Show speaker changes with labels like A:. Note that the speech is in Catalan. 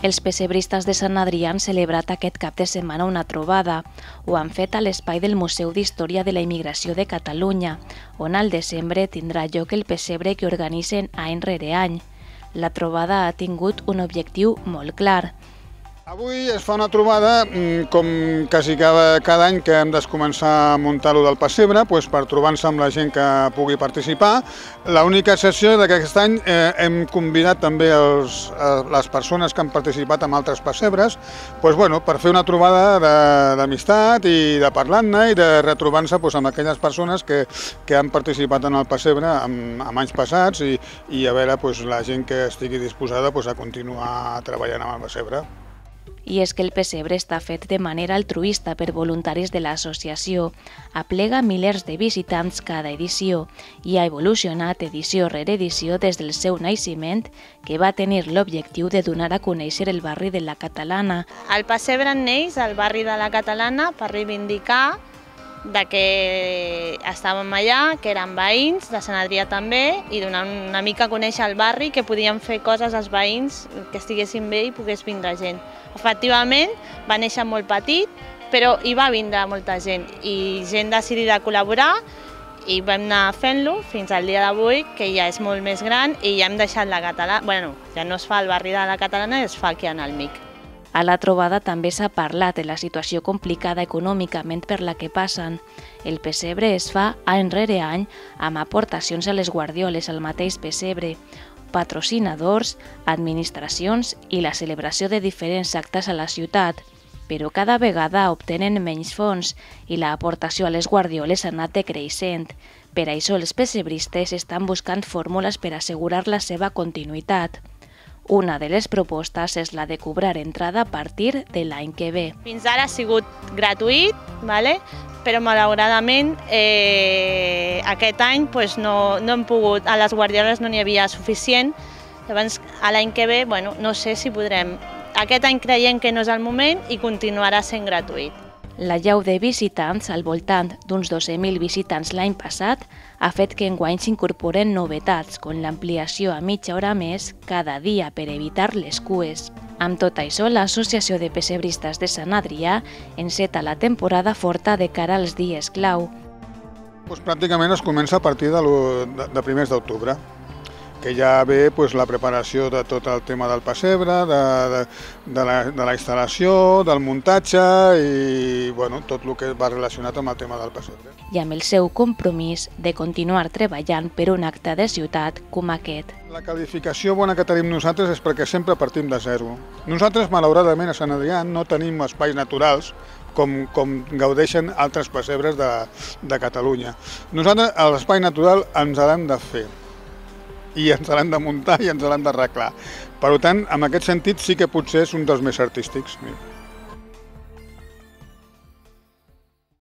A: Els pessebristes de Sant Adrià han celebrat aquest cap de setmana una trobada. Ho han fet a l'espai del Museu d'Història de la Immigració de Catalunya, on al desembre tindrà lloc el pessebre que organitzen any rere any. La trobada ha tingut un objectiu molt clar.
B: Avui es fa una trobada, com quasi cada any que hem de començar a muntar-lo del pessebre, per trobar-nos amb la gent que pugui participar. L'única excepció és que aquest any hem convidat també les persones que han participat en altres pessebres per fer una trobada d'amistat i de parlar-ne i de retrobar-se amb aquelles persones que han participat en el pessebre en anys passats i a veure la gent que estigui disposada a continuar treballant amb el pessebre.
A: I és que el pessebre està fet de manera altruista per voluntaris de l'associació, aplega milers de visitants cada edició i ha evolucionat edició rere edició des del seu naixement, que va tenir l'objectiu de donar a conèixer el barri de la Catalana.
C: El pessebre neix al barri de la Catalana per reivindicar que estàvem allà, que eren veïns de Sant Adrià també, i donar una mica a conèixer el barri, que podíem fer coses als veïns, que estiguessin bé i pogués vindre gent. Efectivament, va néixer molt petit, però hi va vindre molta gent i gent decidida a col·laborar i vam anar fent-lo fins al dia d'avui, que ja és molt més gran i ja hem deixat la Catalana, ja no es fa al barri de la Catalana, es fa aquí en el MIC.
A: A la trobada també s'ha parlat de la situació complicada econòmicament per la que passen. El pessebre es fa any rere any amb aportacions a les guardioles al mateix pessebre, patrocinadors, administracions i la celebració de diferents actes a la ciutat, però cada vegada obtenen menys fons i l'aportació a les guardioles ha anat decreixent. Per això els pessebristes estan buscant fórmules per assegurar la seva continuïtat. Una de les propostes és la de cobrar entrada a partir de l'any que ve.
C: Fins ara ha sigut gratuït, però malauradament aquest any no hem pogut, a les guardioles no n'hi havia suficient, llavors l'any que ve no sé si podrem. Aquest any creiem que no és el moment i continuarà sent gratuït.
A: La llau de visitants, al voltant d'uns 12.000 visitants l'any passat, ha fet que enguany s'incorporen novetats, com l'ampliació a mitja hora més cada dia per evitar les cues. Amb tot això, l'Associació de Pessebristes de Sant Adrià enceta la temporada forta de cara als dies clau.
B: Pràcticament es comença a partir de primers d'octubre, que ja ve la preparació de tot el tema del pessebre, de la instal·lació, del muntatge i tot el que va relacionat amb el tema del pessebre.
A: I amb el seu compromís de continuar treballant per un acte de ciutat com aquest.
B: La qualificació bona que tenim nosaltres és perquè sempre partim de zero. Nosaltres, malauradament, a Sant Adrià no tenim espais naturals com gaudeixen altres pessebres de Catalunya. Nosaltres, a l'espai natural, ens l'hem de fer. I ens l'hem de muntar i ens l'hem d'arreglar. Per tant, en aquest sentit sí que potser és un dels més artístics.